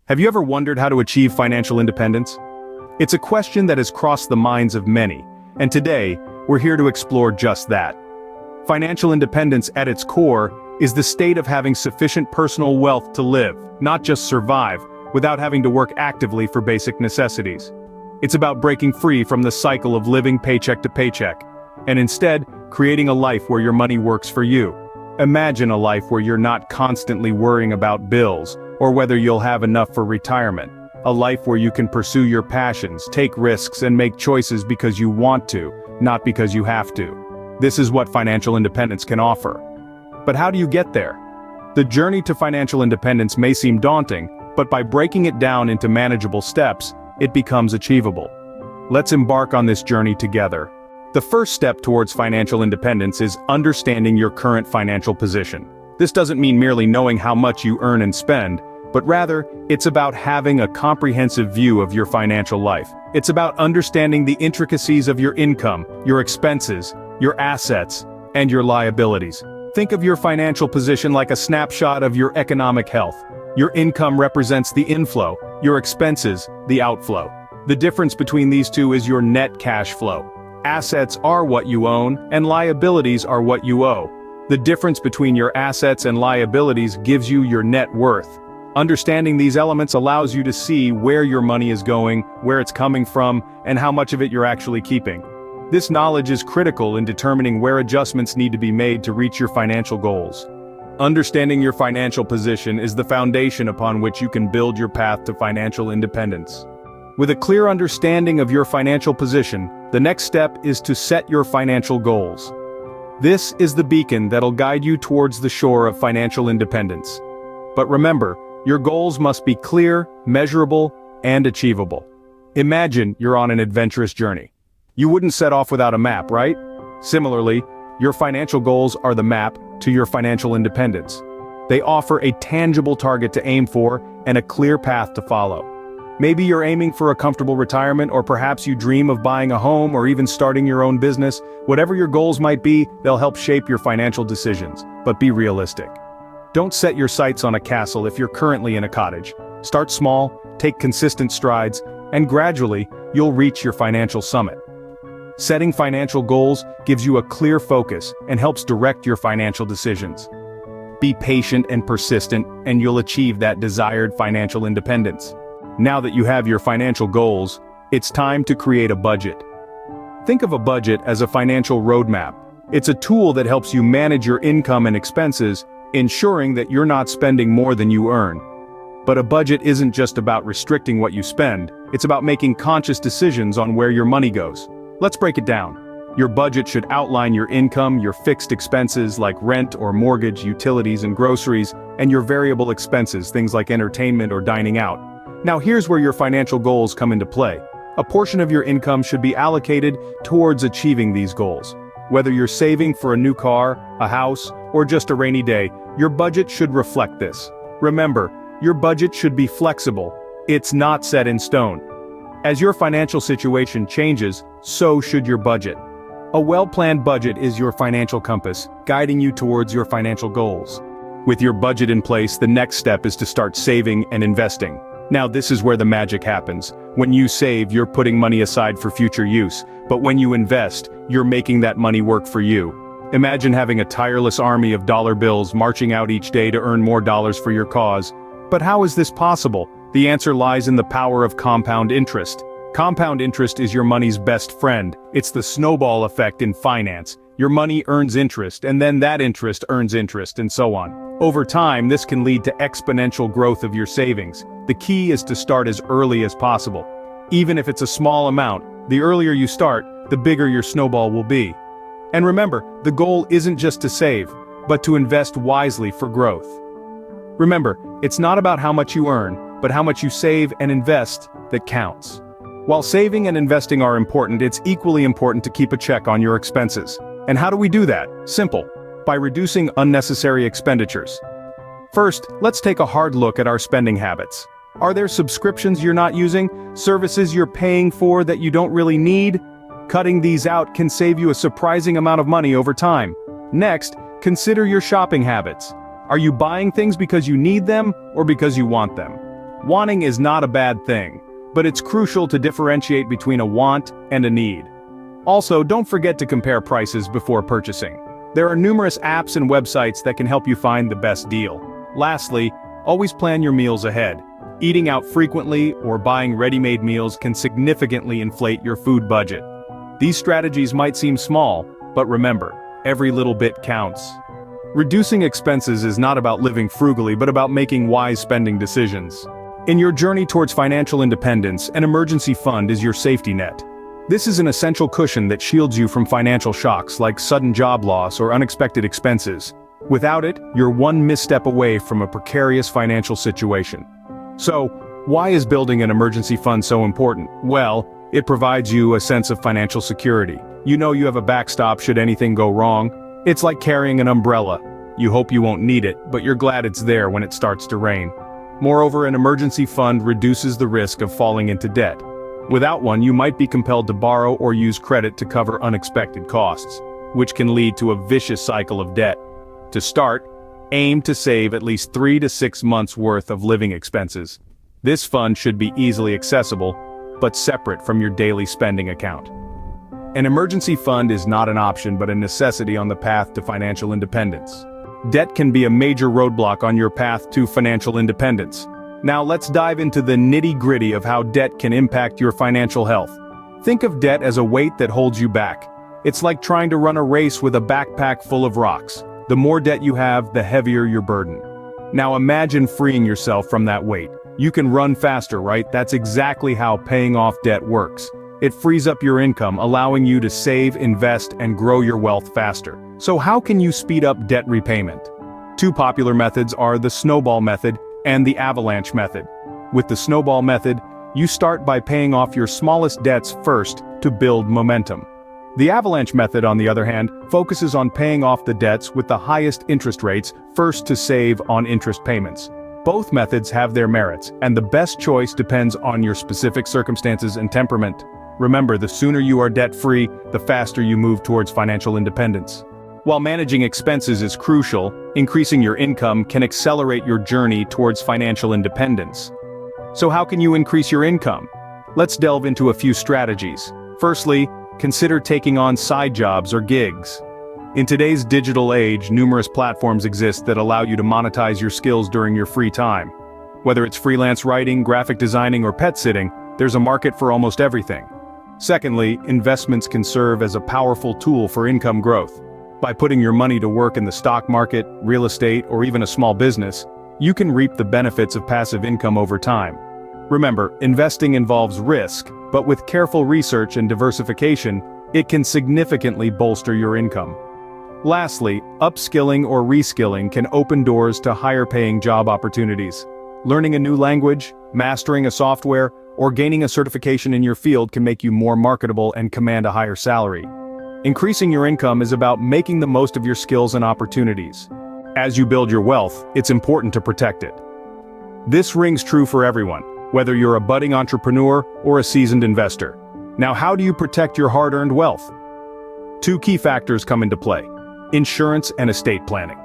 Have you ever wondered how to achieve financial independence? It's a question that has crossed the minds of many, and today, we're here to explore just that. Financial independence at its core is the state of having sufficient personal wealth to live, not just survive, without having to work actively for basic necessities. It's about breaking free from the cycle of living paycheck to paycheck, and instead, creating a life where your money works for you. Imagine a life where you're not constantly worrying about bills, or whether you'll have enough for retirement. A life where you can pursue your passions, take risks, and make choices because you want to, not because you have to. This is what financial independence can offer. But how do you get there? The journey to financial independence may seem daunting, but by breaking it down into manageable steps, it becomes achievable. Let's embark on this journey together. The first step towards financial independence is understanding your current financial position. This doesn't mean merely knowing how much you earn and spend, but rather, it's about having a comprehensive view of your financial life. It's about understanding the intricacies of your income, your expenses, your assets, and your liabilities. Think of your financial position like a snapshot of your economic health. Your income represents the inflow, your expenses, the outflow. The difference between these two is your net cash flow. Assets are what you own, and liabilities are what you owe. The difference between your assets and liabilities gives you your net worth. Understanding these elements allows you to see where your money is going, where it's coming from, and how much of it you're actually keeping. This knowledge is critical in determining where adjustments need to be made to reach your financial goals. Understanding your financial position is the foundation upon which you can build your path to financial independence. With a clear understanding of your financial position, the next step is to set your financial goals. This is the beacon that'll guide you towards the shore of financial independence. But remember, your goals must be clear, measurable, and achievable. Imagine you're on an adventurous journey. You wouldn't set off without a map, right? Similarly, your financial goals are the map to your financial independence. They offer a tangible target to aim for and a clear path to follow. Maybe you're aiming for a comfortable retirement, or perhaps you dream of buying a home or even starting your own business. Whatever your goals might be, they'll help shape your financial decisions. But be realistic. Don't set your sights on a castle if you're currently in a cottage. Start small, take consistent strides, and gradually, you'll reach your financial summit. Setting financial goals gives you a clear focus and helps direct your financial decisions. Be patient and persistent, and you'll achieve that desired financial independence. Now that you have your financial goals, it's time to create a budget. Think of a budget as a financial roadmap. It's a tool that helps you manage your income and expenses, ensuring that you're not spending more than you earn. But a budget isn't just about restricting what you spend, it's about making conscious decisions on where your money goes. Let's break it down. Your budget should outline your income, your fixed expenses like rent or mortgage, utilities and groceries, and your variable expenses, things like entertainment or dining out. Now here's where your financial goals come into play. A portion of your income should be allocated towards achieving these goals. Whether you're saving for a new car, a house, or just a rainy day, your budget should reflect this. Remember, your budget should be flexible. It's not set in stone. As your financial situation changes, so should your budget. A well-planned budget is your financial compass, guiding you towards your financial goals. With your budget in place, the next step is to start saving and investing. Now this is where the magic happens. When you save, you're putting money aside for future use, but when you invest, you're making that money work for you. Imagine having a tireless army of dollar bills marching out each day to earn more dollars for your cause. But how is this possible? The answer lies in the power of compound interest. Compound interest is your money's best friend. It's the snowball effect in finance. Your money earns interest, and then that interest earns interest, and so on. Over time, this can lead to exponential growth of your savings. The key is to start as early as possible. Even if it's a small amount, the earlier you start, the bigger your snowball will be. And remember, the goal isn't just to save, but to invest wisely for growth. Remember, it's not about how much you earn, but how much you save and invest that counts. While saving and investing are important, it's equally important to keep a check on your expenses. And how do we do that? Simple. By reducing unnecessary expenditures. First, let's take a hard look at our spending habits. Are there subscriptions you're not using? Services you're paying for that you don't really need? Cutting these out can save you a surprising amount of money over time. Next, consider your shopping habits. Are you buying things because you need them or because you want them? Wanting is not a bad thing, but it's crucial to differentiate between a want and a need. Also, don't forget to compare prices before purchasing. There are numerous apps and websites that can help you find the best deal. Lastly, always plan your meals ahead. Eating out frequently or buying ready-made meals can significantly inflate your food budget. These strategies might seem small, but remember, every little bit counts. Reducing expenses is not about living frugally but about making wise spending decisions. In your journey towards financial independence, an emergency fund is your safety net. This is an essential cushion that shields you from financial shocks like sudden job loss or unexpected expenses. Without it, you're one misstep away from a precarious financial situation. So, why is building an emergency fund so important? Well, it provides you a sense of financial security. You know you have a backstop should anything go wrong. It's like carrying an umbrella. You hope you won't need it, but you're glad it's there when it starts to rain. Moreover, an emergency fund reduces the risk of falling into debt. Without one, you might be compelled to borrow or use credit to cover unexpected costs, which can lead to a vicious cycle of debt. To start, aim to save at least 3 to 6 months' worth of living expenses. This fund should be easily accessible, but separate from your daily spending account. An emergency fund is not an option but a necessity on the path to financial independence. Debt can be a major roadblock on your path to financial independence. Now let's dive into the nitty-gritty of how debt can impact your financial health. Think of debt as a weight that holds you back. It's like trying to run a race with a backpack full of rocks. The more debt you have, the heavier your burden. Now imagine freeing yourself from that weight. You can run faster, right? That's exactly how paying off debt works. It frees up your income, allowing you to save, invest, and grow your wealth faster. So how can you speed up debt repayment? Two popular methods are the snowball method and the avalanche method. With the snowball method, you start by paying off your smallest debts first to build momentum. The avalanche method, on the other hand, focuses on paying off the debts with the highest interest rates first to save on interest payments. Both methods have their merits, and the best choice depends on your specific circumstances and temperament. Remember, the sooner you are debt-free, the faster you move towards financial independence. While managing expenses is crucial, increasing your income can accelerate your journey towards financial independence. So how can you increase your income? Let's delve into a few strategies. Firstly, consider taking on side jobs or gigs. In today's digital age, numerous platforms exist that allow you to monetize your skills during your free time. Whether it's freelance writing, graphic designing, or pet sitting, there's a market for almost everything. Secondly, investments can serve as a powerful tool for income growth. By putting your money to work in the stock market, real estate, or even a small business, you can reap the benefits of passive income over time. Remember, investing involves risk, but with careful research and diversification, it can significantly bolster your income. Lastly, upskilling or reskilling can open doors to higher-paying job opportunities. Learning a new language, mastering a software, or gaining a certification in your field can make you more marketable and command a higher salary. Increasing your income is about making the most of your skills and opportunities. As you build your wealth, it's important to protect it. This rings true for everyone, whether you're a budding entrepreneur or a seasoned investor. Now, how do you protect your hard-earned wealth? Two key factors come into play: insurance and estate planning.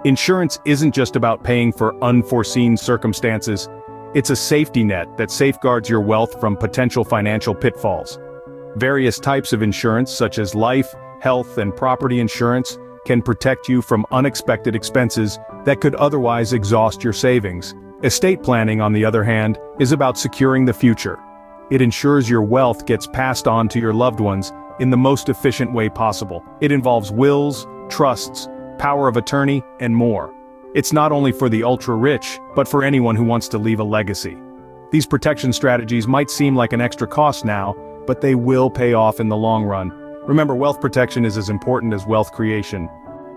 Insurance isn't just about paying for unforeseen circumstances. It's a safety net that safeguards your wealth from potential financial pitfalls. Various types of insurance, such as life, health, and property insurance, can protect you from unexpected expenses that could otherwise exhaust your savings. Estate planning, on the other hand, is about securing the future. It ensures your wealth gets passed on to your loved ones in the most efficient way possible. It involves wills, trusts, power of attorney, and more. It's not only for the ultra-rich, but for anyone who wants to leave a legacy. These protection strategies might seem like an extra cost now, but they will pay off in the long run. Remember, wealth protection is as important as wealth creation.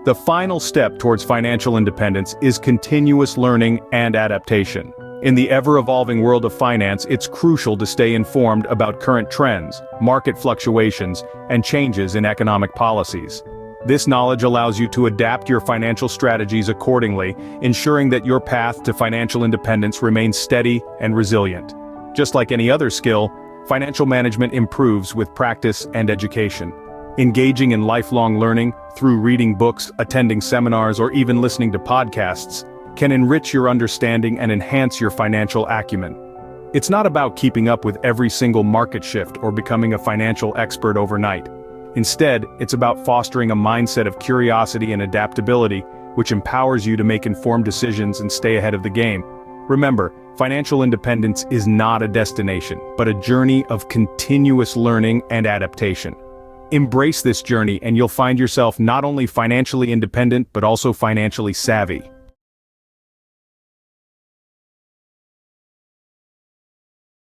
The final step towards financial independence is continuous learning and adaptation. In the ever-evolving world of finance, it's crucial to stay informed about current trends, market fluctuations, and changes in economic policies. This knowledge allows you to adapt your financial strategies accordingly, ensuring that your path to financial independence remains steady and resilient. Just like any other skill, financial management improves with practice and education. Engaging in lifelong learning, through reading books, attending seminars, or even listening to podcasts, can enrich your understanding and enhance your financial acumen. It's not about keeping up with every single market shift or becoming a financial expert overnight. Instead, it's about fostering a mindset of curiosity and adaptability, which empowers you to make informed decisions and stay ahead of the game. Remember, financial independence is not a destination, but a journey of continuous learning and adaptation. Embrace this journey and you'll find yourself not only financially independent but also financially savvy.